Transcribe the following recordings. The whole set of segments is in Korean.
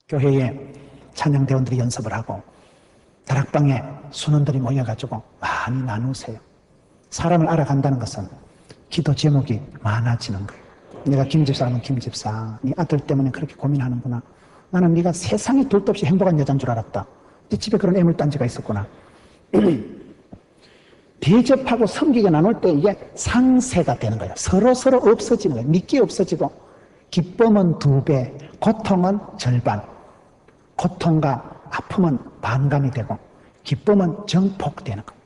교회에 찬양대원들이 연습을 하고 다락방에 순원들이 모여가지고 많이 나누세요. 사람을 알아간다는 것은 기도 제목이 많아지는 거예요. 내가 김 집사라면 김 집사, 네 아들 때문에 그렇게 고민하는구나. 나는 네가 세상에 둘도 없이 행복한 여자인 줄 알았다. 네 집에 그런 애물단지가 있었구나. 대접하고 섬기게 나눌 때 이게 상세가 되는 거예요. 서로 없어지는 거예요. 믿기 없어지고 기쁨은 2배, 고통은 절반. 고통과 아픔은 반감이 되고 기쁨은 정복되는 거예요.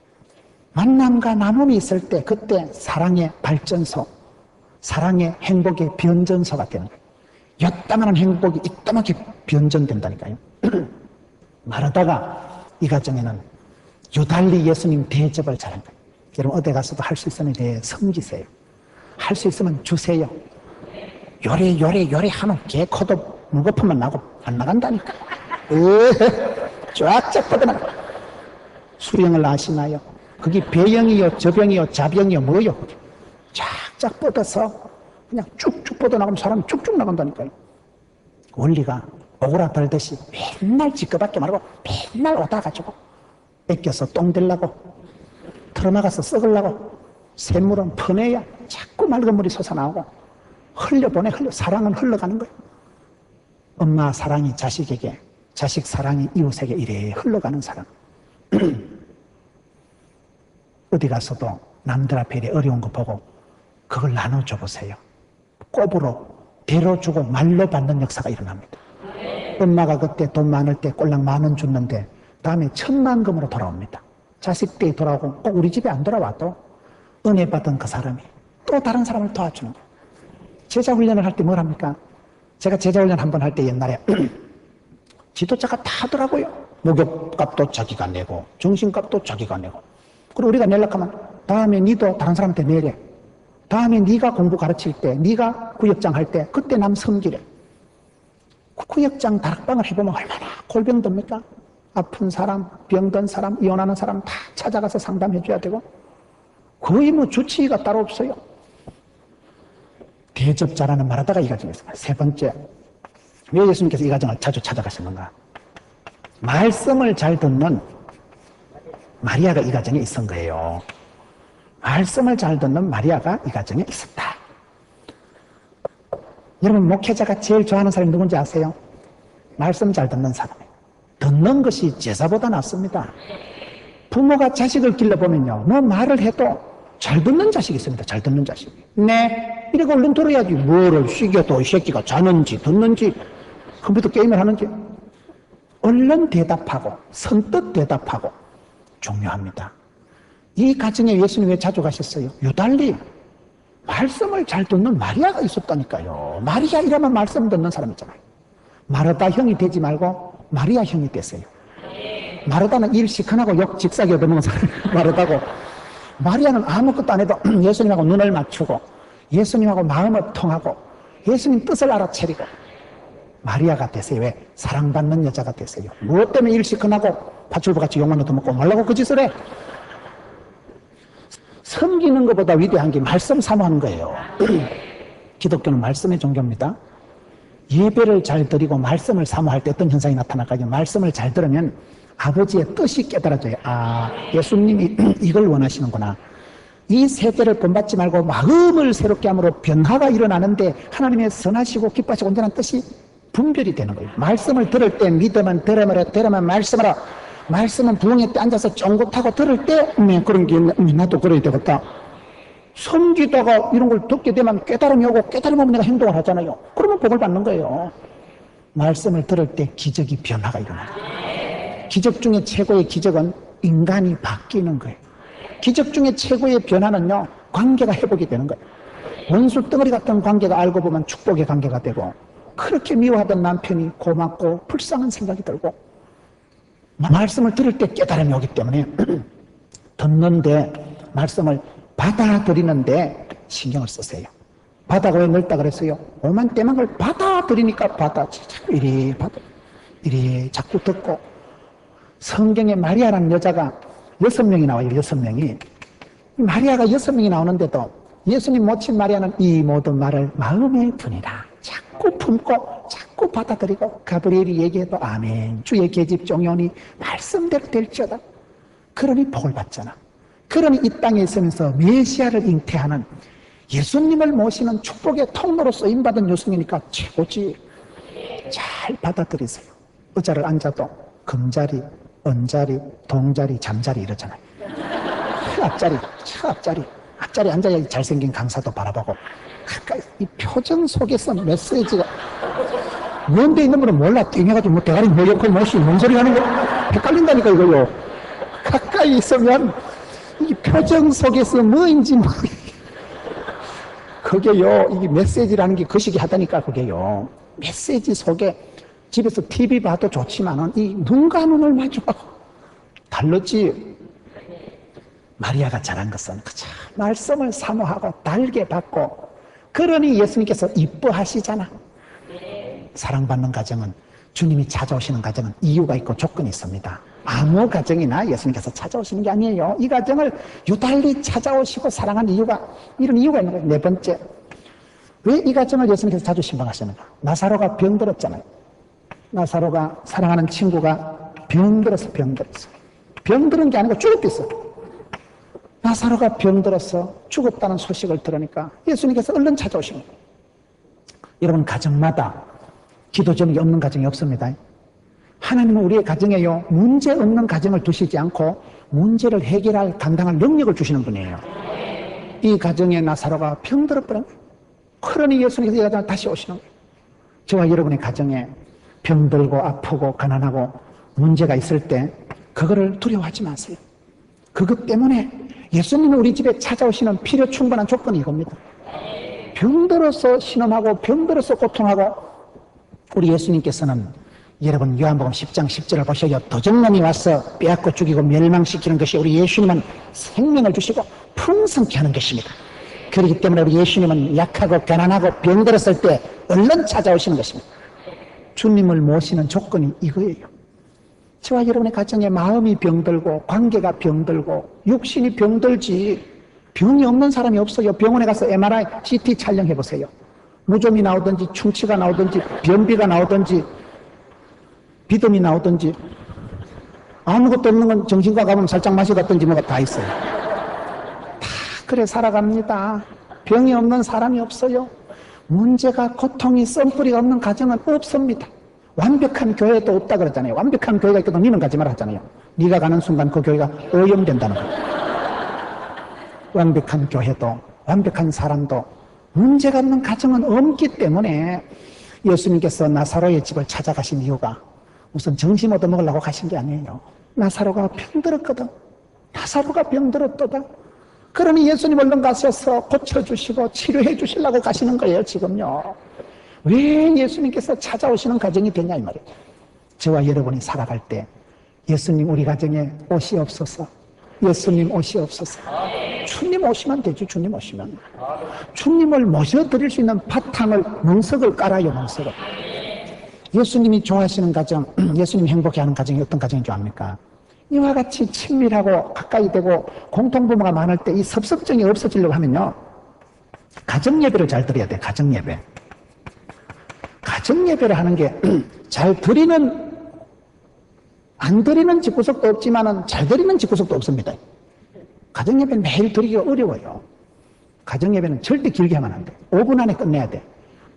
만남과 나눔이 있을 때 그때 사랑의 발전소, 사랑의 행복의 변전소가 되는 거예요. 요따만한 행복이 이따만하게 변전된다니까요. 마르다가 이 가정에는 유달리 예수님 대접을 잘한 거예요. 여러분 어디 가서도 할 수 있으면 섬기세요. 할 수 있으면 주세요. 요래 하면 개 코도 무거품만 나고 안 나간다니까. 쫙쫙 뻗어나가. 수령을 아시나요? 그게 배영이요, 저병이요, 자병이요, 뭐요? 쫙쫙 뻗어서 그냥 쭉쭉 뻗어나가면 사람이 쭉쭉 나간다니까요. 원리가 오그라 벌듯이 맨날 지꺼밖에 말고 맨날 오다가지고 뺏겨서 똥 되려고 털어나가서 썩으려고 샘물은 퍼내야 자꾸 맑은 물이 솟아나오고 흘려보내 사랑은 흘러가는 거예요. 엄마 사랑이 자식에게, 자식 사랑이 이웃에게 이래 흘러가는 사랑. 어디 가서도 남들 앞에 이래 어려운 거 보고 그걸 나눠줘 보세요. 꼽으로 대로 주고 말로 받는 역사가 일어납니다. 엄마가 그때 돈 많을 때 꼴랑 10,000원 줬는데 다음에 1,000,000금으로 돌아옵니다. 자식 때 돌아오고 꼭 우리 집에 안 돌아와도 은혜 받은 그 사람이 또 다른 사람을 도와주는 거예요. 제자 훈련을 할 때 뭘 합니까? 제가 제자 훈련 한번 할 때 옛날에 지도자가 다 하더라고요. 목욕값도 자기가 내고 정신값도 자기가 내고. 그리고 우리가 내려고 하면 다음에 니도 다른 사람한테 내래. 다음에 네가 공부 가르칠 때, 네가 구역장 할 때 그때 남 섬기래. 구역장 다락방을 해보면 얼마나 골병듭니까? 아픈 사람, 병든 사람, 이혼하는 사람 다 찾아가서 상담해줘야 되고 거의 뭐 주치의가 따로 없어요. 대접자라는 말하다가 이 가정이 있습니다. 3번째, 왜 예수님께서 이 가정을 자주 찾아가시는가? 말씀을 잘 듣는 마리아가 이 가정에 있은 거예요. 말씀을 잘 듣는 마리아가 이 가정에 있었다. 여러분 목회자가 제일 좋아하는 사람이 누군지 아세요? 말씀 잘 듣는 사람이에요. 듣는 것이 제사보다 낫습니다. 부모가 자식을 길러보면요, 뭐 말을 해도 잘 듣는 자식이 있습니다. 잘 듣는 자식. 네, 이러고 얼른 들어야지. 뭐를 쉬겨도 이 새끼가 자는지 듣는지 컴퓨터 게임을 하는지 얼른 대답하고 선뜻 대답하고 중요합니다. 이 가정에 예수님 왜 자주 가셨어요? 유달리 말씀을 잘 듣는 마리아가 있었다니까요. 마리아 이러면 말씀 듣는 사람이잖아요. 마르다 형이 되지 말고 마리아 형이 되세요. 마르다는 일 시큰하고 욕 직사기 얻어먹은 사람이 마르다고, 마리아는 아무것도 안 해도 예수님하고 눈을 맞추고 예수님하고 마음을 통하고 예수님 뜻을 알아차리고 마리아가 되세요. 왜? 사랑받는 여자가 되세요. 무엇 때문에 일 시큰하고 파출부같이 욕만 얻어먹고 말라고 그 짓을 해? 섬기는 것보다 위대한 게 말씀 사모하는 거예요. 기독교는 말씀의 종교입니다. 예배를 잘 드리고 말씀을 사모할 때 어떤 현상이 나타날까요? 말씀을 잘 들으면 아버지의 뜻이 깨달아져요. 아, 예수님이 이걸 원하시는구나. 이 세대를 본받지 말고 마음을 새롭게 함으로 변화가 일어나는데 하나님의 선하시고 기뻐하시고 온전한 뜻이 분별이 되는 거예요. 말씀을 들을 때 믿으면 들으면 말씀하라. 말씀은 부흥회 때 앉아서 쫑긋하고 들을 때 그런 게 나도 그래야 되겠다. 섬기다가 이런 걸 듣게 되면 깨달음이 오고 깨달음 오면 내가 행동을 하잖아요. 그러면 복을 받는 거예요. 말씀을 들을 때 기적이 변화가 일어나요. 기적 중에 최고의 기적은 인간이 바뀌는 거예요. 기적 중에 최고의 변화는요, 관계가 회복이 되는 거예요. 원수 덩어리 같은 관계가 알고 보면 축복의 관계가 되고, 그렇게 미워하던 남편이 고맙고 불쌍한 생각이 들고, 말씀을 들을 때 깨달음이 오기 때문에 듣는데 말씀을 받아들이는데 신경을 쓰세요. 바다가 왜 넓다 그랬어요? 오만 때만 걸 받아들이니까 이리 자꾸 듣고. 성경에 마리아라는 여자가 6명이 나와요. 6명이. 마리아가 6명이 나오는데도 예수님 모친 마리아는 이 모든 말을 마음에 두니라. 자꾸 품고 자꾸 믿고 받아들이고 가브리엘이 얘기해도 아멘, 주의 계집종이 오니 말씀대로 될지어다. 그러니 복을 받잖아. 그러니 이 땅에 있으면서 메시아를 잉태하는 예수님을 모시는 축복의 통로로 쓰임받은 요승이니까 최고지. 잘 받아들이세요. 의자를 앉아도 금자리, 은자리, 동자리, 잠자리 이러잖아요. 앞자리, 앞자리 앉아야 잘생긴 강사도 바라보고 가까이 이 표정 속에서 메시지가 뭔데 있는 분은 몰라. 띵해가지고 뭐 대가리 뭐 옆에 뭐시 뭔 소리 하는 거 헷갈린다니까 이거요. 가까이 있으면 이 표정 속에서 뭐인지 그게요, 이게 메시지라는 게 거시기 하다니까. 그게요, 메시지 속에 집에서 TV 봐도 좋지만은 이 눈과 눈을 마주하고 달랐지. 마리아가 잘한 것은 그저 말씀을 사모하고 달게 받고, 그러니 예수님께서 이뻐하시잖아. 사랑받는 가정은, 주님이 찾아오시는 가정은 이유가 있고 조건이 있습니다. 아무 가정이나 예수님께서 찾아오시는 게 아니에요. 이 가정을 유달리 찾아오시고 사랑하는 이유가, 이런 이유가 있는 거예요. 네 번째, 왜 이 가정을 예수님께서 자주 신방하시는가? 나사로가 병들었잖아요. 나사로가, 사랑하는 친구가 병들었어. 병들은 게 아니고 죽었댔어. 나사로가 병들어서 죽었다는 소식을 들으니까 예수님께서 얼른 찾아오시는 거예요. 여러분, 가정마다 기도 제목이 없는 가정이 없습니다. 하나님은 우리의 가정에요, 문제 없는 가정을 두시지 않고 문제를 해결할, 감당할 능력을 주시는 분이에요. 이 가정에 나사로가 병들어버린 거예요. 그러니 예수님께서 이 가정을 다시 오시는 거예요. 저와 여러분의 가정에 병들고 아프고 가난하고 문제가 있을 때 그거를 두려워하지 마세요. 그것 때문에 예수님은 우리 집에 찾아오시는 필요 충분한 조건이 이겁니다. 병들어서 신음하고 병들어서 고통하고, 우리 예수님께서는, 여러분 요한복음 10장 10절을 보셔요. 도적놈이 와서 빼앗고 죽이고 멸망시키는 것이 우리 예수님은 생명을 주시고 풍성케 하는 것입니다. 그렇기 때문에 우리 예수님은 약하고 가난하고 병들었을 때 얼른 찾아오시는 것입니다. 주님을 모시는 조건이 이거예요. 저와 여러분의 가정에 마음이 병들고 관계가 병들고 육신이 병들지 병이 없는 사람이 없어요. 병원에 가서 MRI, CT 촬영해 보세요. 무좀이 나오든지 충치가 나오든지 변비가 나오든지 비듬이 나오든지, 아무것도 없는 건 정신과 가면 살짝 마시갔든지 뭐가 다 있어요. 다 그래 살아갑니다. 병이 없는 사람이 없어요. 문제가, 고통이, 썸뿌리가 없는 가정은 없습니다. 완벽한 교회도 없다 그러잖아요. 완벽한 교회가 있거든 니는 가지 말라 하잖아요. 네가 가는 순간 그 교회가 오염된다는 거예요. 완벽한 교회도, 완벽한 사람도, 문제가 없는 가정은 없기 때문에 예수님께서 나사로의 집을 찾아가신 이유가 무슨 점심 얻어먹으려고 가신 게 아니에요. 나사로가 병들었거든. 나사로가 병들었도다. 그러니 예수님 얼른 가셔서 고쳐주시고 치료해 주시려고 가시는 거예요, 지금요. 왜 예수님께서 찾아오시는 가정이 되냐 이 말이에요. 저와 여러분이 살아갈 때 예수님 우리 가정에 오시옵소서. 예수님 오시옵소서. 주님 오시면 되지. 주님 오시면. 주님을 모셔드릴 수 있는 바탕을, 문석을 깔아요. 문석을. 예수님이 좋아하시는 가정, 예수님 행복해하는 가정이 어떤 가정인 줄 압니까? 이와 같이 친밀하고 가까이 되고 공통부모가 많을 때 이 섭섭증이 없어지려고 하면요, 가정예배를 잘 드려야 돼. 가정예배. 가정예배를 하는 게 잘 드리는, 안 드리는 집구석도 없지만은 잘 드리는 집구석도 없습니다. 가정예배는 매일 드리기가 어려워요. 가정예배는 절대 길게 하면 안 돼. 5분 안에 끝내야 돼.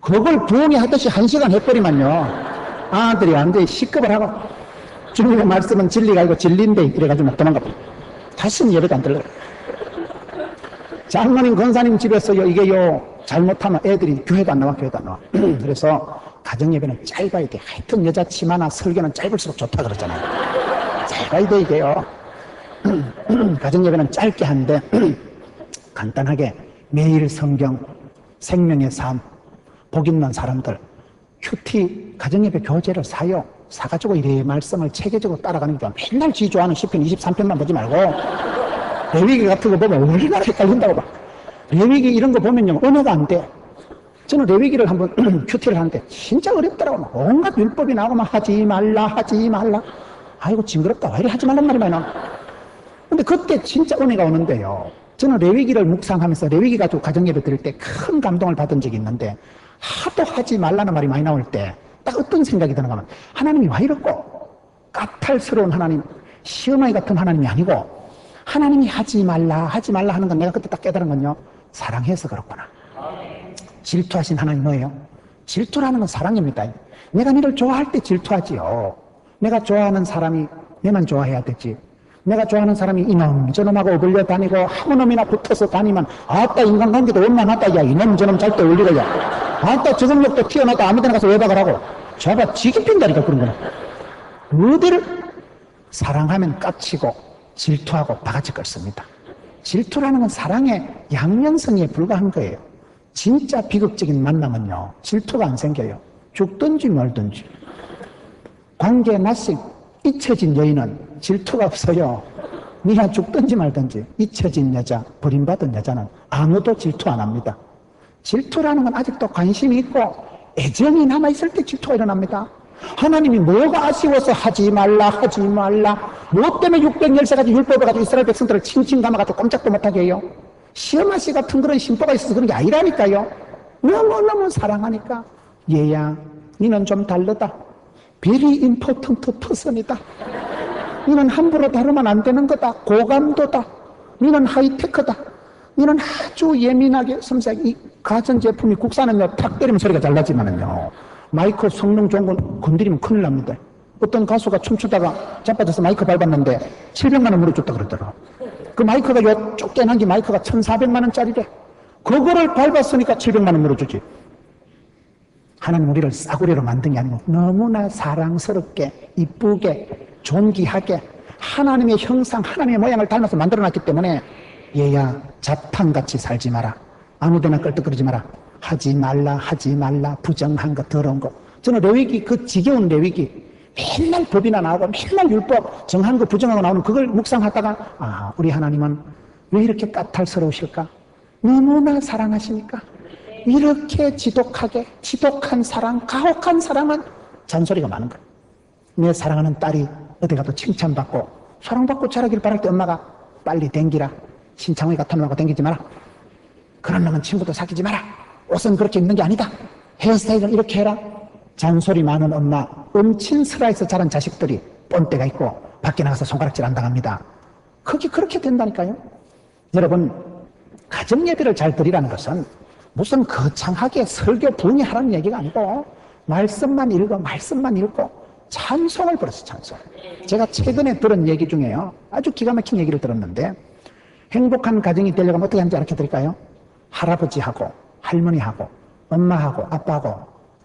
그걸 부엉이 하듯이 1시간 해버리면요, 아들이 안 돼. 시급을 하고, 주님의 말씀은 진리가 아니고 진리인데 이래가지고 못 도망가. 다시는 예배도 안 들려. 장로님, 권사님 집에서요, 이게요, 잘못하면 애들이 교회도 안 나와. 그래서 가정예배는 짧아야 돼. 하여튼 여자 치마나 설교는 짧을수록 좋다 그러잖아요. 짧아야 돼, 이게요. 가정예배는 짧게 하는데, 간단하게 매일 성경, 생명의 삶, 복 있는 사람들, 큐티 가정예배 교재를 사요. 사가지고 이래 말씀을 체계적으로 따라가는 게 좋아. 맨날 지 좋아하는 시편 23편만 보지 말고 레위기 같은 거 보면 얼마나 헷갈린다고 봐. 레위기 이런 거 보면요, 은혜가 안 돼. 저는 레위기를 한번 큐티를 하는데 진짜 어렵더라고. 온갖 율법이 나오고 막 하지 말라. 아이고 징그럽다. 왜 이래 하지 말란 말이 많이 나와. 근데 그때 진짜 은혜가 오는데요. 저는 레위기를 묵상하면서 레위기 가지고 가정예배 드릴 때 큰 감동을 받은 적이 있는데, 하도 하지 말라는 말이 많이 나올 때 딱 어떤 생각이 드는가 하면 하나님이 왜 이렇고 까탈스러운 하나님, 시어머니 같은 하나님이 아니고 하나님이 하지 말라 하는 건 내가 그때 딱 깨달은 건요, 사랑해서 그렇구나. 질투하신 하나님 뭐예요? 질투라는 건 사랑입니다. 내가 너를 좋아할 때 질투하지요. 내가 좋아하는 사람이 내만 좋아해야 되지. 내가 좋아하는 사람이 이놈 저놈하고 어울려 다니고 한 놈이나 붙어서 다니면 아따 인간관계도 원만하다. 야 이놈 저놈 잘 때 어울리고 야 아따 저성력도 튀어나왔다. 아무데나 가서 외박을 하고 저봐 지기 핀다니까 그런 거는. 어디를 사랑하면 깝치고 질투하고 바가지 끓습니다. 질투라는 건 사랑의 양면성에 불과한 거예요. 진짜 비극적인 만남은요, 질투가 안 생겨요. 죽든지 말든지. 관계 낯익 잊혀진 여인은 질투가 없어요. 니가 죽든지 말든지. 잊혀진 여자, 버림받은 여자는 아무도 질투 안 합니다. 질투라는 건 아직도 관심이 있고 애정이 남아있을 때 질투가 일어납니다. 하나님이 뭐가 아쉬워서 하지 말라 뭐 때문에 613가지 율법을 가지고 이스라엘 백성들을 칭칭 감아가지고 꼼짝도 못하게 해요? 시어마씨 같은 그런 심보가 있어서 그런 게 아니라니까요. 너무너무 사랑하니까. 얘야 니는 좀 다르다. very important person이다. 니는 함부로 다루면 안 되는 거다. 고감도다. 니는 하이테크다. 니는 아주 예민하게 섬세하게. 이 가전제품이 국산은요 탁 때리면 소리가 잘 나지만은요 마이크 성능 좋은 건 건드리면 큰일 납니다. 어떤 가수가 춤추다가 자빠져서 마이크 밟았는데 700만 원 물어줬다 그러더라. 그 마이크가 요 쫓겨난 게 마이크가 1,400만 원짜리래. 그거를 밟았으니까 700만 원 물어주지. 하나님 우리를 싸구려로 만든 게 아니고 너무나 사랑스럽게 이쁘게 존귀하게 하나님의 형상 하나님의 모양을 닮아서 만들어놨기 때문에 얘야 잡탕같이 살지 마라. 아무데나 끌떡거리지 마라. 하지 말라 부정한 거 더러운 거. 저는 레위기 그 지겨운 레위기 맨날 법이나 나오고 맨날 율법 정한 거 부정하고 나오는 그걸 묵상하다가 아 우리 하나님은 왜 이렇게 까탈스러우실까? 너무나 사랑하시니까 이렇게 지독한 사랑, 가혹한 사랑은 잔소리가 많은 거예요. 내 사랑하는 딸이 어디 가도 칭찬받고 사랑받고 자라길 바랄 때 엄마가 빨리 댕기라. 신창훈이 같은 놈하고 댕기지 마라. 그런 놈은 친구도 사귀지 마라. 옷은 그렇게 입는 게 아니다. 헤어스타일은 이렇게 해라. 잔소리 많은 엄마, 음친스라에서 자란 자식들이 뻔때가 있고 밖에 나가서 손가락질 안 당합니다. 그게 그렇게 된다니까요. 여러분, 가정예배를 잘 드리라는 것은 무슨 거창하게 설교 붕의하라는 얘기가 아니고 말씀만 읽고 찬송을 부르세요. 찬송. 제가 최근에 들은 얘기 중에요, 아주 기가 막힌 얘기를 들었는데, 행복한 가정이 되려면 어떻게 하는지 알려 드릴까요? 할아버지하고 할머니하고 엄마하고 아빠하고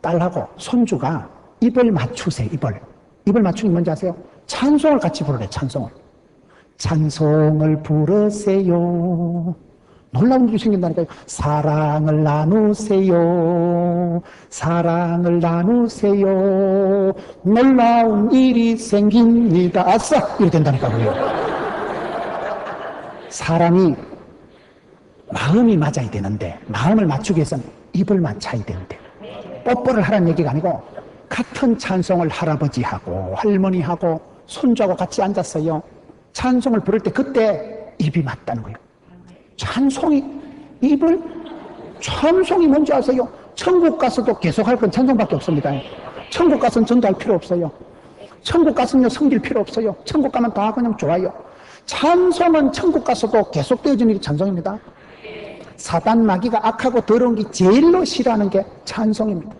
딸하고 손주가 입을 맞추세요. 입을 맞추는 게 뭔지 아세요? 찬송을 같이 부르래. 찬송을 부르세요. 놀라운 일이 생긴다니까요. 사랑을 나누세요. 놀라운 일이 생깁니다. 아싸! 이렇게 된다니까요. 사람이 마음이 맞아야 되는데 마음을 맞추기 위해서는 입을 맞춰야 되는데 뽀뽀를 하라는 얘기가 아니고 같은 찬송을 할아버지하고 할머니하고 손주하고 같이 앉았어요. 찬송을 부를 때 그때 입이 맞다는 거예요. 찬송이 뭔지 아세요? 천국 가서도 계속할 건 찬송밖에 없습니다. 천국 가서는 전도할 필요 없어요. 천국 가서는요 섬길 필요 없어요. 천국 가면 다 그냥 좋아요. 찬송은 천국 가서도 계속되어지는 게 찬송입니다. 사단 마귀가 악하고 더러운 게 제일로 싫어하는 게 찬송입니다.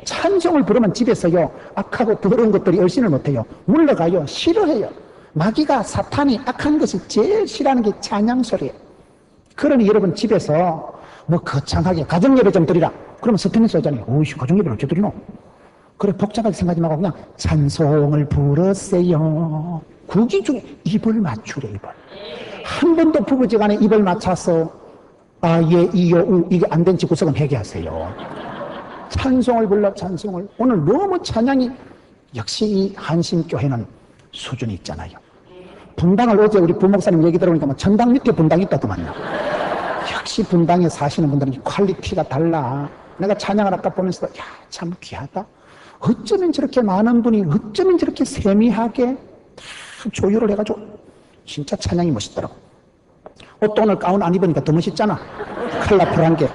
찬송을 부르면 집에서요 악하고 더러운 것들이 얼씬을 못해요. 물러가요. 싫어해요. 마귀가 사탄이 악한 것이 제일 싫어하는 게 찬양 소리예요. 그러니 여러분 집에서 뭐 거창하게 가정예배 좀 드리라 그러면 스트레스 오잖아요. 오이씨 가정예배를 어째 드리노? 그래 복잡하게 생각하지 말고 그냥 찬송을 부르세요. 국이 중에 입을 맞추래. 한 번도 부부지간에 입을 맞춰서 아, 예, 이요, 우 이게 안 된 집구석은 회개하세요. 찬송을 불러. 오늘 너무 찬양이 역시 이 한심교회는 수준이 있잖아요. 분당을 어제 우리 부목사님 얘기 들어보니까 뭐 전당 밑에 분당이 있다더만요. 역시 분당에 사시는 분들은 퀄리티가 달라. 내가 찬양을 아까 보면서 야, 참 귀하다. 어쩌면 저렇게 많은 분이 어쩌면 저렇게 세미하게 다 조율을 해가지고 진짜 찬양이 멋있더라고. 옷도 오늘 가운 안 입으니까 더 멋있잖아. 컬러풀한 게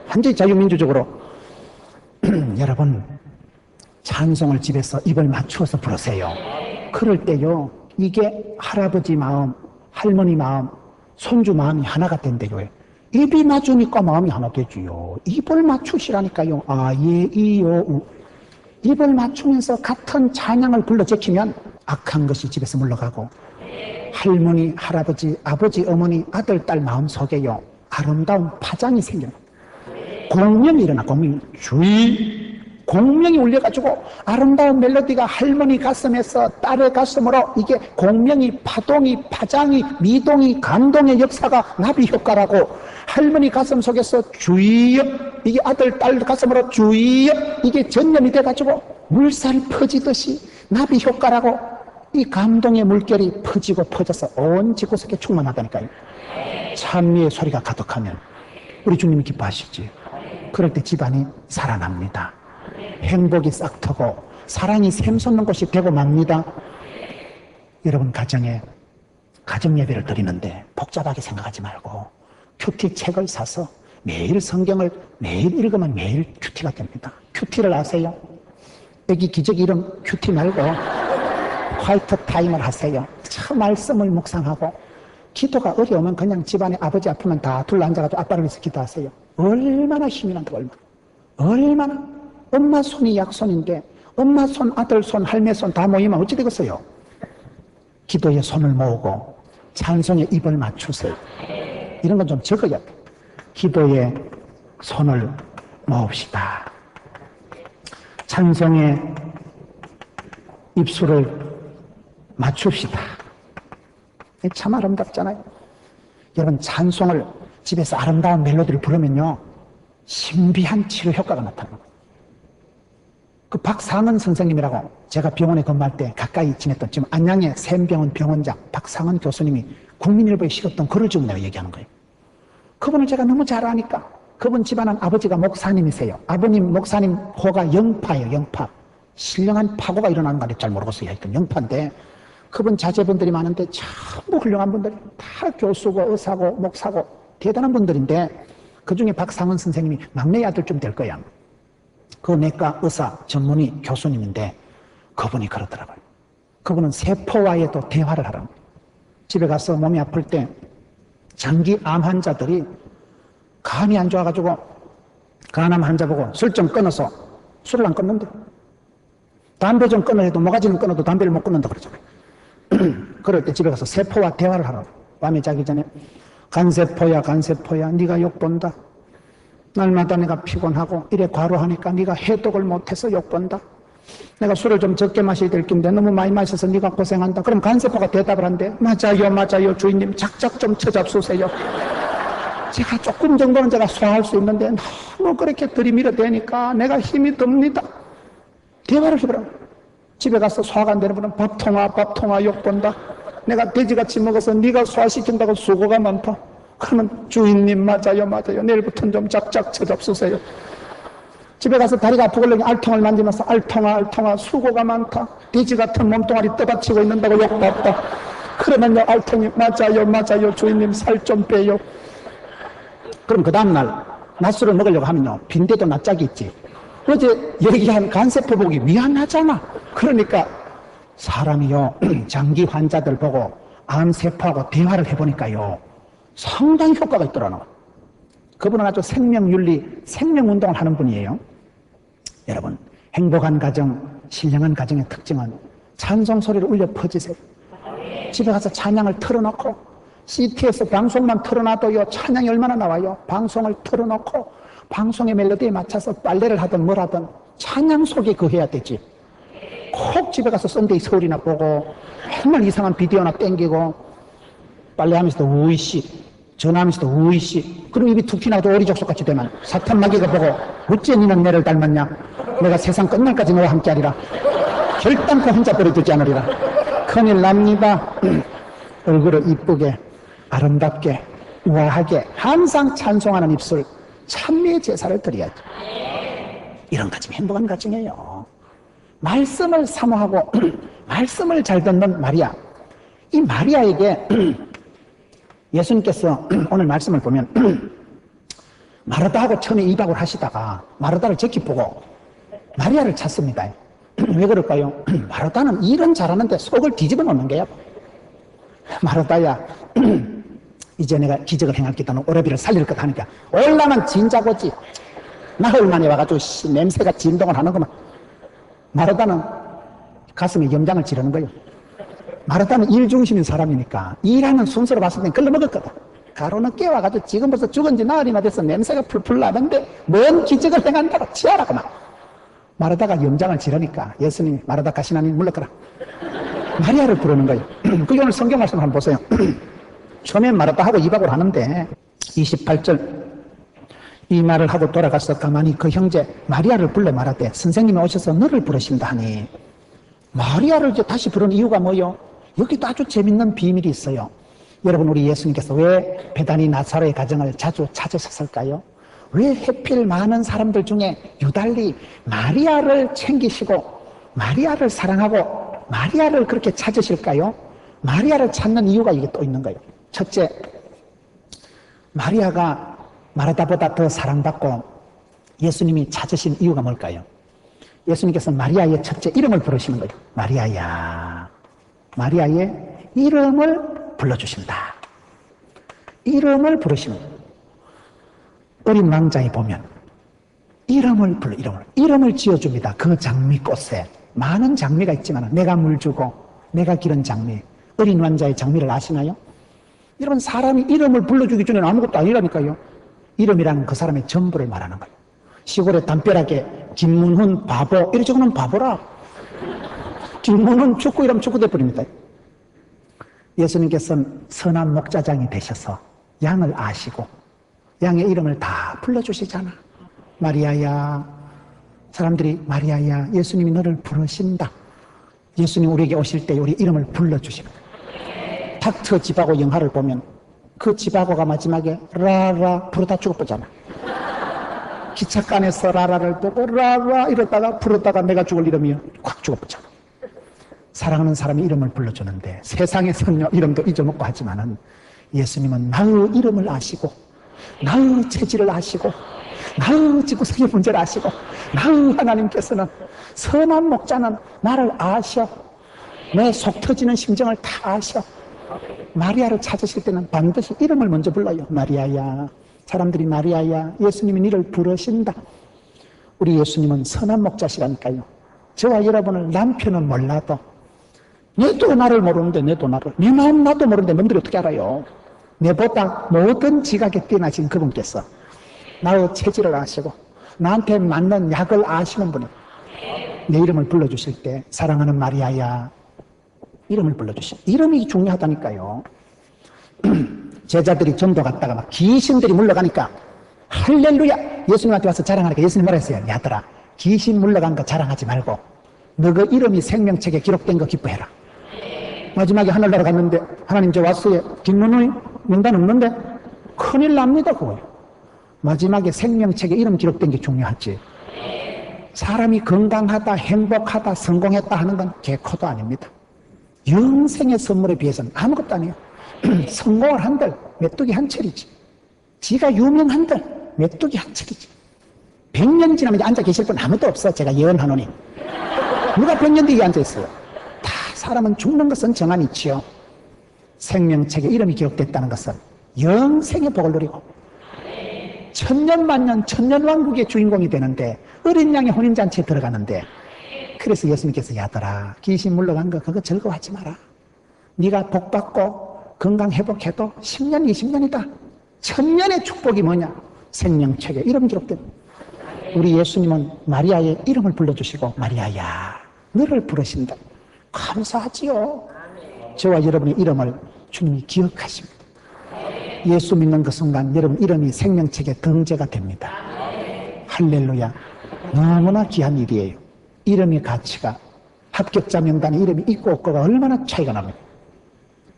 완전히 자유민주적으로. 여러분 찬송을 집에서 입을 맞추어서 부르세요. 그럴 때요, 이게 할아버지 마음, 할머니 마음, 손주 마음이 하나가 된대요. 입이 맞으니까 마음이 하나 되지요. 입을 맞추시라니까요. 아, 예, 이, 요, 우. 입을 맞추면서 같은 찬양을 불러 제키면 악한 것이 집에서 물러가고, 할머니, 할아버지, 아버지, 어머니, 아들, 딸 마음속에요, 아름다운 파장이 생겨요. 공명이 일어나, 공명이. 주의! 공명이 울려가지고 아름다운 멜로디가 할머니 가슴에서 딸의 가슴으로, 이게 공명이, 파동이, 파장이, 미동이, 감동의 역사가 나비 효과라고, 할머니 가슴 속에서 주의여, 이게 아들, 딸 가슴으로 주의여, 이게 전염이 돼가지고 물살 퍼지듯이 나비 효과라고 이 감동의 물결이 퍼지고 퍼져서 온 지구석에 충만하다니까요. 찬미의 소리가 가득하면 우리 주님이 기뻐하시지. 그럴 때 집안이 살아납니다. 행복이 싹트고 사랑이 샘솟는 곳이 되고 맙니다. 여러분, 가정 예배를 드리는데 복잡하게 생각하지 말고 큐티 책을 사서 매일 성경을 매일 읽으면 매일 큐티가 됩니다. 큐티를 아세요? 여기 기저귀 이름 큐티 말고 화이트 타임을 하세요. 참 말씀을 묵상하고, 기도가 어려우면 그냥 집안에 아버지 아프면 다 둘러앉아가지고 아빠를 위해서 기도하세요. 얼마나 힘이 난다, 얼마나. 엄마 손이 약손인데 엄마 손, 아들 손, 할매 손 다 모이면 어찌 되겠어요? 기도에 손을 모으고 찬송에 입을 맞추세요. 이런 건 좀 적어야 돼. 기도에 손을 모읍시다. 찬송에 입술을 맞춥시다. 참 아름답잖아요. 여러분, 찬송을 집에서 아름다운 멜로디를 부르면요, 신비한 치료 효과가 나타납니다. 그 박상은 선생님이라고, 제가 병원에 근무할 때 가까이 지냈던, 지금 안양의 샘병원 병원장 박상은 교수님이 국민일보에 실었던 글을 지금 내가 얘기하는 거예요. 그분을 제가 너무 잘 아니까, 그분 집안은 아버지가 목사님이세요. 아버님 목사님 호가 영파예요. 영파. 신령한 파고가 일어나는 건지 잘 모르겠어요. 하여튼 영파인데, 그분 자제분들이 많은데 전부 훌륭한 분들이 다 교수고 의사고 목사고 대단한 분들인데, 그중에 박상은 선생님이 막내 아들쯤 될 거야. 그 내과 의사 전문의 교수님인데, 그분이 그러더라고요. 그분은 세포와에도 대화를 하라고. 집에 가서 몸이 아플 때 장기 암 환자들이 간이 안 좋아가지고 간암 환자 보고 술 좀 끊어서 술을 안 끊는데, 담배 좀 끊어 해도 모가지는 끊어도 담배를 못 끊는다 그러잖아요. 그럴 때 집에 가서 세포와 대화를 하라고. 밤에 자기 전에, 간세포야 간세포야, 네가 욕본다. 날마다 내가 피곤하고 이래 과로하니까 네가 해독을 못해서 욕본다. 내가 술을 좀 적게 마셔야 될 텐데 너무 많이 마셔서 네가 고생한다. 그럼 간세포가 대답을 한대. 맞아요 맞아요 주인님, 작작 좀 쳐잡수세요. 제가 조금 정도는 제가 소화할 수 있는데 너무 그렇게 들이밀어대니까 내가 힘이 듭니다. 대화를 해보라고. 집에 가서 소화가 안 되는 분은 밥통아 욕본다. 내가 돼지같이 먹어서 네가 소화시킨다고 수고가 많다. 그러면 주인님 맞아요 내일부터는 좀 작작 쳐잡수세요. 집에 가서 다리가 아프고 알통을 만지면서 알통아 수고가 많다. 돼지 같은 몸뚱아리 떠받치고 있는다고 욕봤다. 그러면요 알통이 맞아요 주인님 살 좀 빼요. 그럼 그 다음날 낮술을 먹으려고 하면요, 빈대도 낯짝이 있지. 어제 얘기한 간세포 보기 미안하잖아. 그러니까 사람이요 장기 환자들 보고 암세포하고 대화를 해보니까요 상당히 효과가 있더라고요. 그분은 아주 생명윤리, 생명운동을 하는 분이에요. 여러분, 행복한 가정, 신령한 가정의 특징은 찬송 소리를 울려 퍼지세요. 집에 가서 찬양을 틀어놓고, CT에서 방송만 틀어놔도요 찬양이 얼마나 나와요. 방송을 틀어놓고 방송의 멜로디에 맞춰서 빨래를 하든 뭘 하든 찬양 속에 거해야 되지. 꼭 집에 가서 썬데이 서울이나 보고 정말 이상한 비디오나 땡기고 빨래하면서도 우이씨, 전화하면서도 우이씨, 그럼 입이 툭 튀나도 오리족속같이 되면 사탄마귀가 보고 어째 니는 내를 닮았냐, 내가 세상 끝날까지 너와 함께하리라, 결단코 혼자 버려두지 않으리라. 큰일 납니다. 얼굴을 이쁘게 아름답게 우아하게 항상 찬송하는 입술, 찬미의 제사를 드려야죠. 이런 가정이 행복한 가정이에요. 말씀을 사모하고 말씀을 잘 듣는 마리아. 이 마리아에게 예수님께서 오늘 말씀을 보면 마르다하고 처음에 이박을 하시다가 마르다를 적기 보고 마리아를 찾습니다. 왜 그럴까요? 마르다는 일은 잘하는데 속을 뒤집어 놓는 거야. 마르다야, 이제 내가 기적을 행하겠다는 오라비를 살릴 것 하니까 올라면 진작 오지. 나흘 만에 와가지고 냄새가 진동을 하는구만. 마르다는 가슴에 염장을 지르는 거예요. 마르다는 일 중심인 사람이니까 일하는 순서로 봤을 땐 끌려먹을 거다. 가로는 깨워가지고 지금 벌써 죽은 지 나흘이나 돼서 냄새가 풀풀 나는데 뭔 기적을 행한다고 치아라고 막. 마르다가 염장을 지르니까 예수님이 마르다 가시나니 물러가라. 마리아를 부르는 거예요. 그게 오늘 성경 말씀 한번 보세요. 처음엔 마르다하고 이박을 하는데 28절 이 말을 하고 돌아가서 가만히 그 형제 마리아를 불러 말하되 선생님이 오셔서 너를 부르신다 하니 마리아를 이제 다시 부르는 이유가 뭐요? 여기도 아주 재밌는 비밀이 있어요. 여러분 우리 예수님께서 왜 베다니 나사로의 가정을 자주 찾으셨을까요? 왜 하필 많은 사람들 중에 유달리 마리아를 챙기시고 마리아를 사랑하고 마리아를 그렇게 찾으실까요? 마리아를 찾는 이유가 이게 또 있는 거예요. 첫째, 마리아가 마르다보다 더 사랑받고 예수님이 찾으신 이유가 뭘까요? 예수님께서 마리아의 첫째 이름을 부르시는 거예요. 마리아야. 마리아의 이름을 불러주신다. 이름을 부르시는 거예요. 어린 왕자에 보면 이름을 불러, 이름을 지어줍니다. 그 장미꽃에 많은 장미가 있지만 내가 물 주고 내가 기른 장미, 어린 왕자의 장미를 아시나요? 여러분 사람이 이름을 불러주기 전에는 아무것도 아니라니까요. 이름이란 그 사람의 전부를 말하는 거예요. 시골에 담벼락에 김문훈 바보 이렇게 적으면 바보라. 김문훈 축구 이러면 축구 돼버립니다. 예수님께서는 선한 목자장이 되셔서 양을 아시고 양의 이름을 다 불러주시잖아. 마리아야. 사람들이 마리아야 예수님이 너를 부르신다. 예수님 우리에게 오실 때 우리 이름을 불러주십니다. 닥터 지바고 영화를 보면 그 지바고가 마지막에 라라 부르다 죽어보잖아. 기차간에서 라라를 보고 라라 이러다가 부르다가 내가 죽을 이름이 확 죽어보잖아. 사랑하는 사람의 이름을 불러주는데 세상에서는 이름도 잊어먹고 하지만은 예수님은 나의 이름을 아시고 나의 체질을 아시고 나의 지구상의 문제를 아시고 나의 하나님께서는 선한 목자는 나를 아셔. 내 속 터지는 심정을 다 아셔. 마리아를 찾으실 때는 반드시 이름을 먼저 불러요. 마리아야. 사람들이 마리아야 예수님이 너를 부르신다. 우리 예수님은 선한 목자시라니까요. 저와 여러분을 남편은 몰라도 내도 나를 모르는데 내도 나를 내 마음 나도 모르는데 놈들이 어떻게 알아요? 내보다 모든 지각에 뛰어나신 그분께서 나의 체질을 아시고 나한테 맞는 약을 아시는 분이 내 이름을 불러주실 때 사랑하는 마리아야 이름을 불러주시. 이름이 중요하다니까요. 제자들이 전도 갔다가 막 귀신들이 물러가니까 할렐루야 예수님한테 와서 자랑하니까 예수님 뭐라 했어요? 야들아 귀신 물러간 거 자랑하지 말고 너그 이름이 생명책에 기록된 거 기뻐해라. 마지막에 하늘나라 갔는데 하나님 저 왔어요. 김문우이 명단 없는데 큰일 납니다. 그거요. 마지막에 생명책에 이름 기록된 게 중요하지. 사람이 건강하다 행복하다 성공했다 하는 건 개코도 아닙니다. 영생의 선물에 비해서는 아무것도 아니에요. 성공을 한들 메뚜기 한 철이지. 지가 유명한들 메뚜기 한 철이지. 100년 지나면 앉아 계실 분 아무도 없어. 제가 예언하노니 누가 100년 뒤에 앉아 있어요. 다 사람은 죽는 것은 정한이 있지요. 생명책에 이름이 기록됐다는 것은 영생의 복을 누리고 천년 만년 천년왕국의 주인공이 되는데 어린 양의 혼인잔치에 들어가는데 그래서 예수님께서 야들아 귀신 물러간 거 그거 즐거워하지 마라. 네가 복받고 건강 회복해도 10년 20년이다. 천년의 축복이 뭐냐? 생명책에 이름 기록된. 우리 예수님은 마리아의 이름을 불러주시고 마리아야 너를 부르신다. 감사하지요. 저와 여러분의 이름을 주님이 기억하십니다. 예수 믿는 그 순간 여러분 이름이 생명책에 등재가 됩니다. 할렐루야. 너무나 귀한 일이에요. 이름의 가치가 합격자 명단에 이름이 있고 없고가 얼마나 차이가 납니다.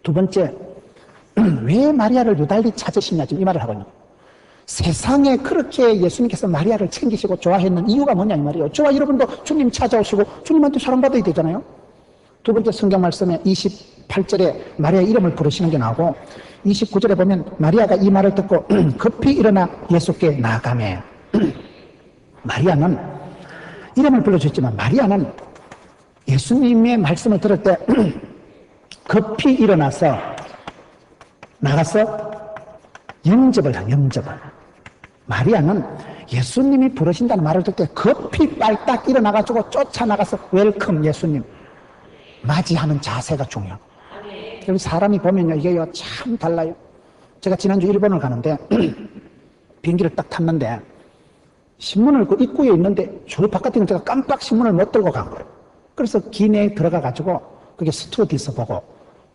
두 번째, 왜 마리아를 유달리 찾으시냐 지금 이 말을 하거든요. 세상에 그렇게 예수님께서 마리아를 챙기시고 좋아했는 이유가 뭐냐 이 말이에요. 저와 여러분도 주님 찾아오시고 주님한테 사랑받아야 되잖아요. 두 번째 성경 말씀에 28절에 마리아 이름을 부르시는 게 나오고 29절에 보면 마리아가 이 말을 듣고 급히 일어나 예수께 나아가매. 마리아는 이름을 불러주셨지만 마리아는 예수님의 말씀을 들을 때 급히 일어나서 나가서 영접을 한 영접을. 마리아는 예수님이 부르신다는 말을 듣을 때 급히 빨딱 일어나가지고 쫓아나가서 웰컴 예수님 맞이하는 자세가 중요하고. 여기 사람이 보면요, 이게 참 달라요. 제가 지난주 일본을 가는데 비행기를 딱 탔는데 신문을 그 입구에 있는데 저 바깥에 있는 제가 깜빡 신문을 못 들고 간 거예요. 그래서 기내에 들어가가지고 그게 스튜어디스 보고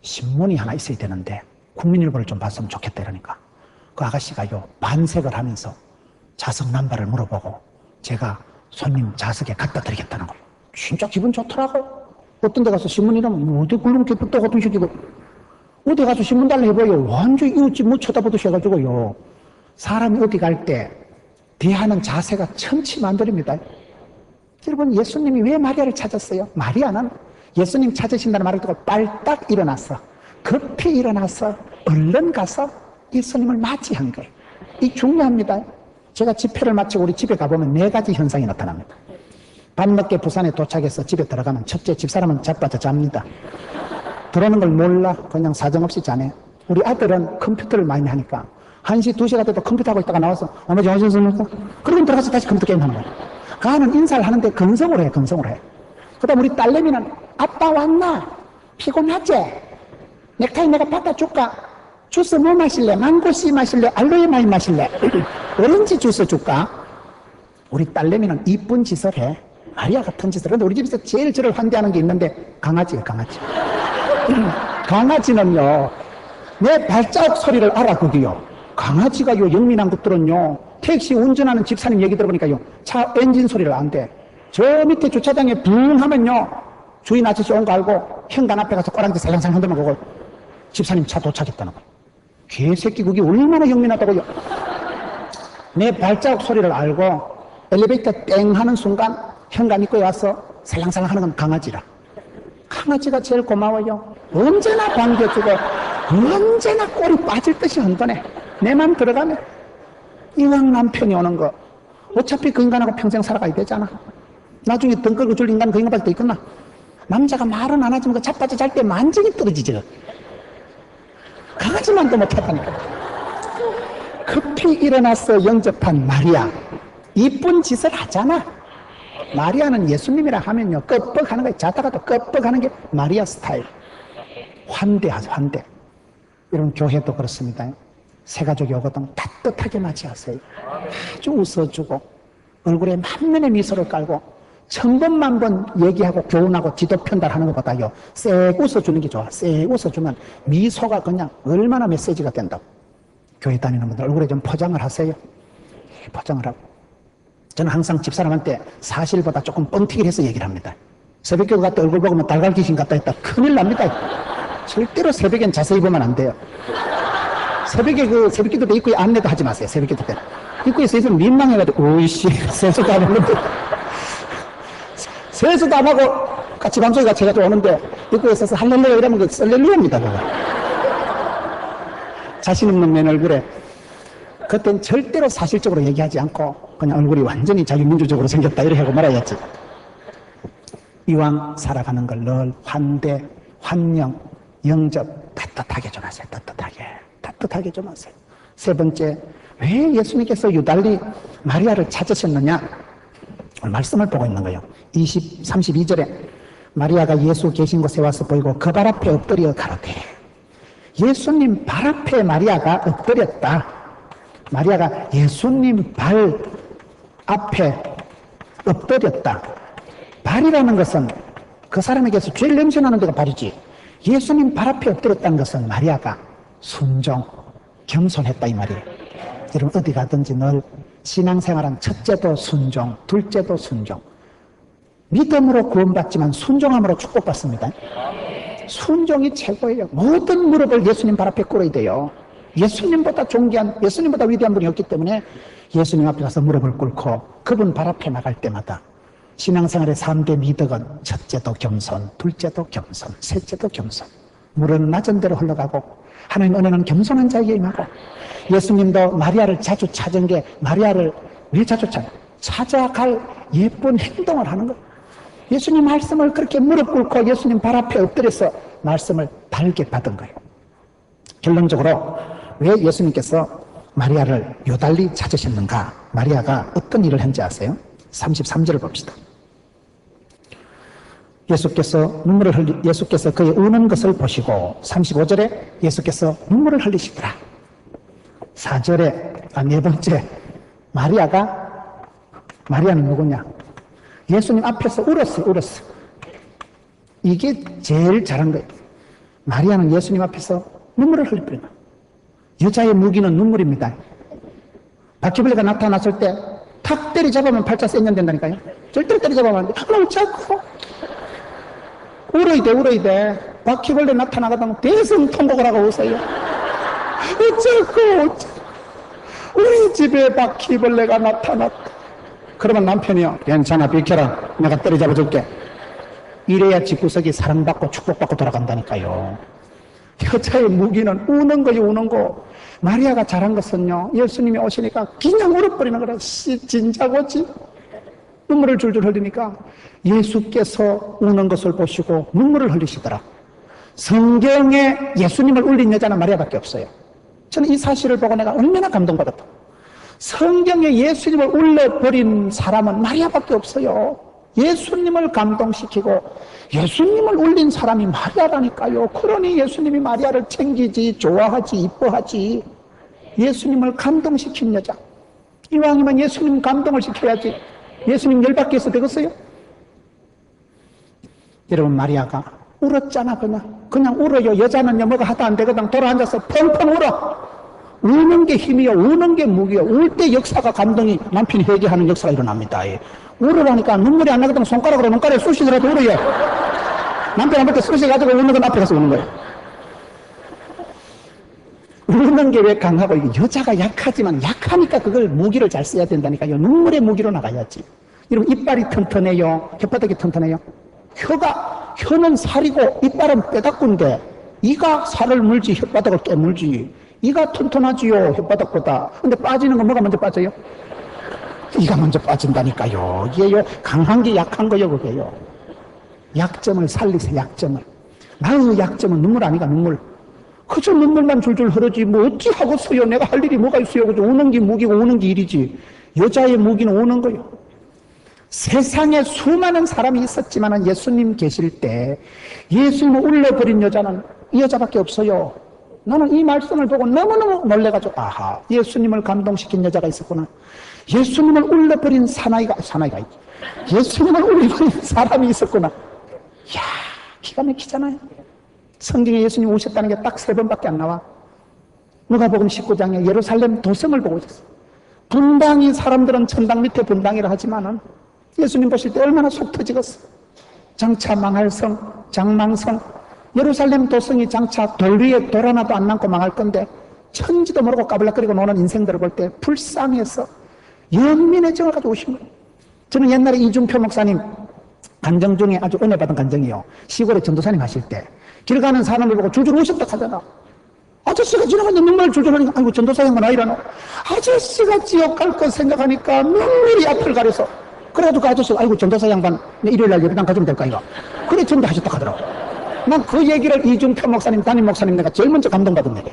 신문이 하나 있어야 되는데 국민일보를 좀 봤으면 좋겠다 이러니까 그 아가씨가요 반색을 하면서 좌석 남바를 물어보고 제가 손님 좌석에 갖다 드리겠다는 거예요. 진짜 기분 좋더라고요. 어떤 데 가서 신문 이러면 어디 굴르면 기분 또 같은 식이고 어디 가서 신문 달라 해봐요. 완전 이웃집 못 쳐다보듯이 해가지고요. 사람이 어디 갈 때 대하는 자세가 천치만돌입니다. 여러분, 예수님이 왜 마리아를 찾았어요? 마리아는 예수님 찾으신다는 말을 듣고 빨딱 일어나서 급히 일어나서 얼른 가서 예수님을 맞이한 거예요. 이 중요합니다. 제가 집회를 마치고 우리 집에 가보면 4가지 현상이 나타납니다. 밤늦게 부산에 도착해서 집에 들어가면 첫째, 집사람은 자빠져 잡니다. 들어오는 걸 몰라. 그냥 사정없이 자네. 우리 아들은 컴퓨터를 많이 하니까 1시, 2시가 돼도 컴퓨터 하고 있다가 나와서 어머니 어디서 그러고 들어가서 다시 컴퓨터 게임 하는 거야. 가는 인사를 하는데 건성으로 해, 건성으로 해. 그 다음 우리 딸내미는 아빠 왔나? 피곤하지? 넥타이 내가 갖다 줄까? 주스 뭐 마실래? 망고씨 마실래? 알로에 마이 마실래? 오렌지 주스 줄까? 우리 딸내미는 이쁜 짓을 해. 마리아 같은 짓을. 그런데 우리 집에서 제일 저를 환대하는 게 있는데 강아지예요, 강아지. 강아지는요, 내 발자국 소리를 알아, 그게요. 강아지가요, 영민한 것들은요, 택시 운전하는 집사님 얘기 들어보니까요, 차 엔진 소리를 안 돼. 저 밑에 주차장에 붕 하면요, 주인 아저씨 온 거 알고 현관 앞에 가서 꼬랑지 살랑살랑 흔들면 그거 집사님 차 도착했다는 거예요. 개새끼 그게 얼마나 영민하다고요. 내 발자국 소리를 알고 엘리베이터 땡 하는 순간 현관 입구에 와서 살랑살랑 하는 건 강아지라. 강아지가 제일 고마워요. 언제나 반겨주고 언제나 꼬리 빠질 듯이 흔드네. 내 맘 들어가면 이왕 남편이 오는 거 어차피 그 인간하고 평생 살아가야 되잖아. 나중에 등 끌고 줄 인간 그 인간밖에 더 있겠나. 남자가 말은 안 하지만 그 자빠져 잘 때 만정이 떨어지죠. 강아지만도 못하다니까. 급히 일어나서 영접한 마리아, 이쁜 짓을 하잖아. 마리아는 예수님이라 하면요 끄뻑하는 거예요. 자다가도 끄뻑하는 게 마리아 스타일. 환대하죠, 환대. 이런 교회도 그렇습니다. 새 가족이 오거든 따뜻하게 맞이하세요. 아주 웃어주고 얼굴에 만면의 미소를 깔고 1000번 1000번 얘기하고 교훈하고 지도 편달하는 것보다요 쎄 웃어주는 게 좋아. 쎄 웃어주면 미소가 그냥 얼마나 메시지가 된다고. 교회 다니는 분들 얼굴에 좀 포장을 하세요. 포장을 하고. 저는 항상 집사람한테 사실보다 조금 뻥튀기를 해서 얘기를 합니다. 새벽기도 갔다 얼굴 보면 달걀 귀신 같다 했다 큰일 납니다. 절대로 새벽엔 자세히 보면 안 돼요. 새벽에 그 새벽기도 때 입구에 안내도 하지 마세요. 새벽기도 때 입구에서 있으면 민망해가지고 오이씨 세수도 안 했는데 세수도 안 하고 같이 방송에 같이 해가지고 오는데 입구에 서서 할렐루야 이러면 그 썰렐루야입니다. 자신 없는 맨 얼굴에 그땐 절대로 사실적으로 얘기하지 않고 그냥 얼굴이 완전히 자기민주적으로 생겼다 이렇게 하고 말아야지. 이왕 살아가는 걸 늘 환대, 환영, 영접 따뜻하게 좀 하세요. 따뜻하게 좀 하세요. 세 번째, 왜 예수님께서 유달리 마리아를 찾으셨느냐? 오늘 말씀을 보고 있는 거예요. 32절에 마리아가 예수 계신 곳에 와서 보이고 그 발 앞에 엎드려 가로되. 예수님 발 앞에 마리아가 엎드렸다. 마리아가 예수님 발 앞에 엎드렸다. 발이라는 것은 그 사람에게서 제일 냄새나는 데가 발이지. 예수님 발 앞에 엎드렸다는 것은 마리아가 순종, 겸손했다 이 말이에요. 여러분 어디 가든지 늘 신앙생활은 첫째도 순종, 둘째도 순종. 믿음으로 구원받지만 순종함으로 축복받습니다. 순종이 최고예요. 모든 무릎을 예수님 발 앞에 꿇어야 돼요. 예수님보다 존귀한, 예수님보다 위대한 분이 없기 때문에 예수님 앞에 가서 무릎을 꿇고 그분 발 앞에 나갈 때마다 신앙생활의 3대 미덕은 첫째도 겸손, 둘째도 겸손, 셋째도 겸손. 물은 낮은 대로 흘러가고 하나님 은혜는 겸손한 자에게 임하고. 예수님도 마리아를 자주 찾은 게 마리아를 왜 자주 찾아갈 예쁜 행동을 하는 거예요. 예수님 말씀을 그렇게 무릎 꿇고 예수님 발 앞에 엎드려서 말씀을 달게 받은 거예요. 결론적으로 왜 예수님께서 마리아를 요달리 찾으셨는가? 마리아가 어떤 일을 했는지 아세요? 33절을 봅시다. 예수께서 그의 우는 것을 보시고 35절에 예수께서 눈물을 흘리시더라. 4절에 네 번째 마리아는 누구냐? 예수님 앞에서 울었어. 이게 제일 잘한 거예요. 마리아는 예수님 앞에서 눈물을 흘릴 거예요. 여자의 무기는 눈물입니다. 바퀴벌레가 나타났을 때 탁 때리잡으면 팔자 쌩년된다니까요. 절대로 때리잡으면 안 돼. 너무 작고 울어야 돼. 바퀴벌레 나타나가다가 대성통곡을 하고 웃어요. 어쩌고 우리 집에 바퀴벌레가 나타났다. 그러면 남편이요, 괜찮아, 비켜라, 내가 때려잡아 줄게. 이래야 집구석이 사랑받고 축복받고 돌아간다니까요. 여자의 무기는 우는 거예요. 우는 거. 마리아가 잘한 것은요, 예수님이 오시니까 그냥 울어버리는 거라. 진짜고지? 눈물을 줄줄 흘리니까 예수께서 우는 것을 보시고 눈물을 흘리시더라. 성경에 예수님을 울린 여자는 마리아밖에 없어요. 저는 이 사실을 보고 내가 얼마나 감동받았다. 성경에 예수님을 울려버린 사람은 마리아밖에 없어요. 예수님을 감동시키고 예수님을 울린 사람이 마리아라니까요. 그러니 예수님이 마리아를 챙기지, 좋아하지, 이뻐하지. 예수님을 감동시킨 여자. 이왕이면 예수님 감동을 시켜야지. 예수님 열받게 해서 되겠어요? 여러분, 마리아가 울었잖아. 그냥 울어요. 여자는요, 뭐가 하다 안 되거든. 돌아앉아서 펑펑 울어. 우는 게 힘이요, 우는 게 무기요. 울 때 역사가, 감동이, 남편이 회개하는 역사가 일어납니다. 울으라니까. 눈물이 안 나거든. 손가락으로 눈가락에 쑤시더라도 울어요. 남편 한 번 때 쑤셔가지고 우는 건 앞에 가서 우는 거예요. 우는 게 왜 강하고, 여자가 약하지만 약하니까 그걸 무기를 잘 써야 된다니까요. 눈물의 무기로 나가야지. 여러분, 이빨이 튼튼해요, 혓바닥이 튼튼해요? 혀는 살이고 이빨은 뼈다꾼데 이가 살을 물지 혓바닥을 깨물지. 이가 튼튼하지요, 혓바닥보다. 근데 빠지는 건 뭐가 먼저 빠져요? 이가 먼저 빠진다니까요. 이게요, 강한 게 약한 거요, 그게요. 약점을 살리세요, 약점을. 나의 약점은 눈물 아니가, 눈물. 그저 눈물만 줄줄 흐르지, 뭐 어찌 하겠어요. 내가 할 일이 뭐가 있어요. 그저 우는 게 무기고 우는 게 일이지. 여자의 무기는 우는 거요. 세상에 수많은 사람이 있었지만 예수님 계실 때 예수님을 울려버린 여자는 이 여자밖에 없어요. 나는 이 말씀을 보고 너무너무 놀래가지고, 아하, 예수님을 감동시킨 여자가 있었구나. 예수님을 울려버린 사나이가 있지. 예수님을 울려버린 사람이 있었구나. 이야, 기가 막히잖아요. 성경에 예수님 오셨다는 게 딱 3번밖에 안 나와. 누가복음 19장에 예루살렘 도성을 보고 있었어요. 분당이, 사람들은 천당 밑에 분당이라 하지만은 예수님 보실 때 얼마나 속 터지겠어. 장차 망할 성, 장망성, 예루살렘 도성이 장차 돌 위에 돌 하나도 안 남고 망할 건데 천지도 모르고 까불락거리고 노는 인생들을 볼 때 불쌍해서 연민의 정을 가지고 오신 거예요. 저는 옛날에 이중표 목사님 간정 중에 아주 은혜 받은 간정이요. 시골에 전도사님 하실 때 길 가는 사람을 보고 줄줄 오셨다 하잖아. 아저씨가 지나가는데 눈물 줄줄 흘리니까, 아이고, 전도사 양반 아이라노. 아저씨가 지옥 갈 거 생각하니까 눈물이 앞을 가려서. 그래가지고 그 아저씨가, 아이고, 전도사 양반 일요일날 예배당 가주면 될까 이거. 그래 전도하셨다 하더라고. 난 그 얘기를 이중표 목사님, 담임 목사님 내가 제일 먼저 감동받은 얘기.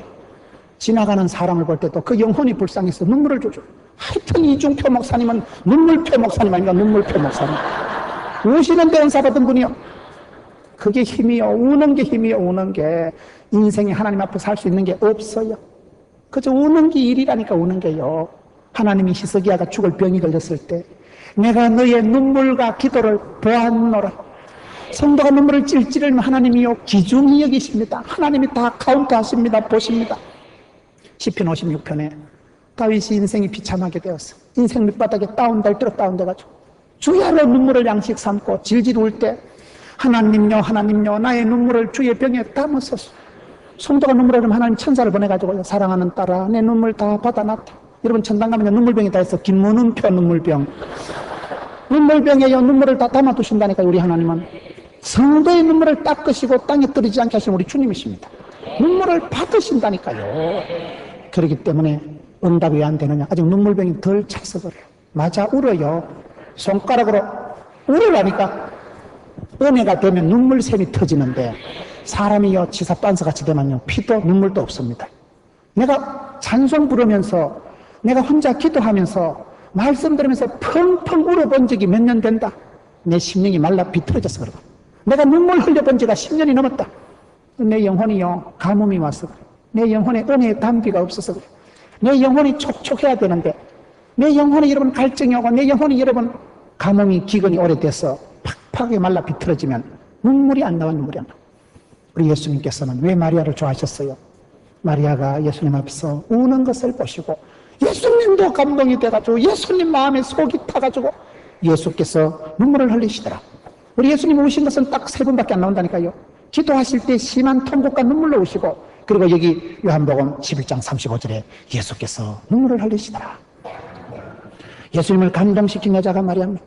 지나가는 사람을 볼 때도 그 영혼이 불쌍해서 눈물을 줄줄. 하여튼 이중표 목사님은 눈물표 목사님 아닌가, 눈물표 목사님. 우시는데 은사 받은 분이요. 그게 힘이요. 우는 게 힘이요. 우는 게. 인생이 하나님 앞에 살 수 있는 게 없어요. 그저 우는 게 일이라니까, 우는 게요. 하나님이 히스기야가 죽을 병이 걸렸을 때 내가 너의 눈물과 기도를 보았노라. 성도가 눈물을 찔찔 흘리면 하나님이요, 기중히 여기십니다. 하나님이 다 카운트하십니다. 보십니다. 시편 56편에 다윗이 인생이 비참하게 되었어. 인생 밑바닥에 다운될 다운돼가지고 주야로 눈물을 양식 삼고 질질 울 때, 하나님요, 하나님요, 나의 눈물을 주의 병에 담으소서. 성도가 눈물을 흘리면 하나님 천사를 보내가지고, 사랑하는 딸아, 내 눈물 다 받아놨다. 여러분, 천당 가면 눈물병이 다 있어. 김문은표 눈물병. 눈물병에요, 눈물을 다 담아두신다니까. 우리 하나님은 성도의 눈물을 닦으시고 땅에 떨어지지 않게 하시는 우리 주님이십니다. 눈물을 받으신다니까요. 그렇기 때문에 응답이 왜 안 되느냐? 아직 눈물병이 덜 찼어 그래요. 맞아, 울어요. 손가락으로 울으라니까. 은혜가 되면 눈물샘이 터지는데 사람이요 지사반스같이 되면요 피도 눈물도 없습니다. 내가 찬송 부르면서 내가 혼자 기도하면서 말씀 들으면서 펑펑 울어본 적이 몇 년 된다. 내 심령이 말라 비틀어져서 그러고 내가 눈물 흘려본 지가 10년이 넘었다. 내 영혼이요 가뭄이 와서 그래. 내 영혼에 은혜의 담비가 없어서 그래. 내 영혼이 촉촉해야 되는데 내 영혼이 여러분 갈증이 오고 내 영혼이 여러분 가뭄이 기근이 오래돼서 팍팍하게 말라 비틀어지면 눈물이 안 나와. 우리 예수님께서는 왜 마리아를 좋아하셨어요? 마리아가 예수님 앞에서 우는 것을 보시고 예수님도 감동이 돼가지고 예수님 마음에 속이 타가지고 예수께서 눈물을 흘리시더라. 우리 예수님 우신 것은 딱 3번밖에 안 나온다니까요. 기도하실 때 심한 통곡과 눈물로 우시고 그리고 여기 요한복음 11장 35절에 예수께서 눈물을 흘리시더라. 예수님을 감동시킨 여자가 마리아입니다.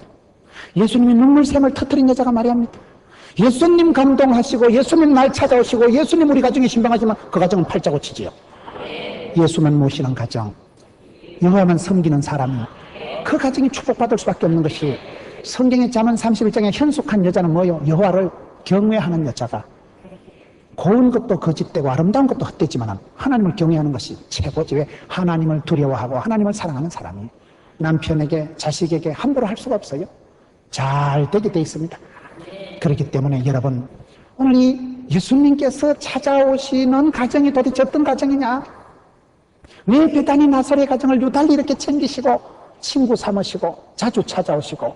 예수님이 눈물샘을 터뜨린 여자가 마리아입니다. 예수님 감동하시고 예수님 날 찾아오시고 예수님 우리 가정에 신방하지만 그 가정은 팔자고치지요. 예수만 모시는 가정, 여호와만 섬기는 사람이 그 가정이 축복받을 수밖에 없는 것이 성경의 잠언 31장에 현숙한 여자는 뭐요? 여호와를 경외하는 여자가 고운 것도 거짓되고 아름다운 것도 헛되지만 하나님을 경외하는 것이 최고지. 왜? 하나님을 두려워하고 하나님을 사랑하는 사람이 남편에게 자식에게 함부로 할 수가 없어요. 잘 되게 돼 있습니다. 그렇기 때문에 여러분 오늘 이 예수님께서 찾아오시는 가정이 도대체 어떤 가정이냐? 왜 베다니 나사렛 가정을 유달리 이렇게 챙기시고 친구 삼으시고 자주 찾아오시고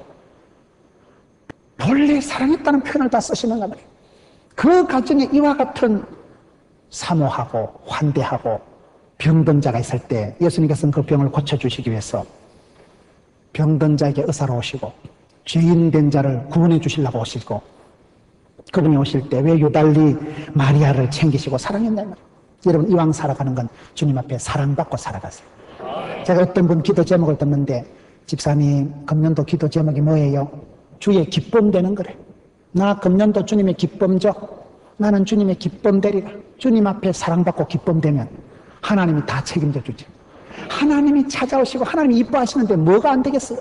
본래 사랑했다는 표현을 다 쓰시는가 말이에요. 그 가정에 이와 같은 사모하고 환대하고 병든 자가 있을 때 예수님께서는 그 병을 고쳐주시기 위해서 병든 자에게 의사로오시고 죄인 된 자를 구원해 주시려고 오시고 그분이 오실 때 왜 유달리 마리아를 챙기시고 사랑했냐 말이에요. 여러분 이왕 살아가는 건 주님 앞에 사랑받고 살아가세요. 제가 어떤 분 기도 제목을 듣는데 집사님 금년도 기도 제목이 뭐예요? 주의 기쁨 되는 거래. 나 금년도 주님의 기쁨 줘. 나는 주님의 기쁨 되리라. 주님 앞에 사랑받고 기쁨 되면 하나님이 다 책임져 주지. 하나님이 찾아오시고 하나님이 이뻐하시는데 뭐가 안 되겠어요?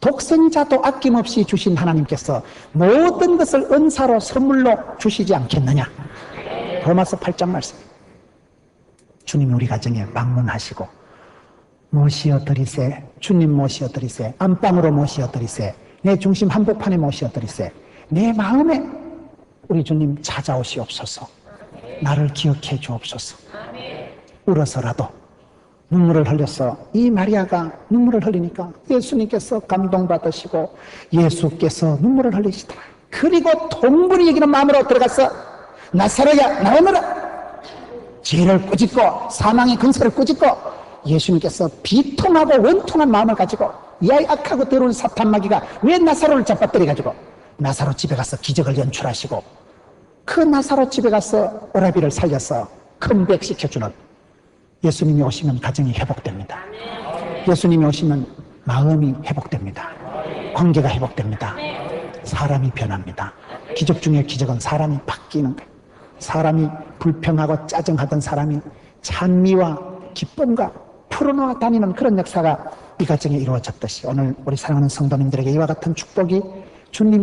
독생자도 아낌없이 주신 하나님께서 모든 것을 은사로 선물로 주시지 않겠느냐. 로마서 8장 말씀. 주님이 우리 가정에 방문하시고 모시어 드리세. 주님 모시어 드리세. 안방으로 모시어 드리세. 내 중심 한복판에 모시어 드리세. 내 마음에 우리 주님 찾아오시옵소서. 나를 기억해 주옵소서. 울어서라도 눈물을 흘려서 이 마리아가 눈물을 흘리니까 예수님께서 감동받으시고 예수께서 눈물을 흘리시더라. 그리고 통분이 여기는 마음으로 들어가서 나사로야 나오너라. 죄를 꾸짖고 사망의 근세를 꾸짖고 예수님께서 비통하고 원통한 마음을 가지고 이 아이 악하고 더러운 사탄 마귀가 왜 나사로를 잡아뜨려 가지고 나사로 집에 가서 기적을 연출하시고 그 나사로 집에 가서 오라비를 살려서 컴백시켜주는 예수님이 오시면 가정이 회복됩니다. 예수님이 오시면 마음이 회복됩니다. 관계가 회복됩니다. 사람이 변합니다. 기적 중에 기적은 사람이 바뀌는 거예요. 사람이 불평하고 짜증하던 사람이 찬미와 기쁨과 풀어놓아 다니는 그런 역사가 이 가정에 이루어졌듯이 오늘 우리 사랑하는 성도님들에게 이와 같은 축복이 주님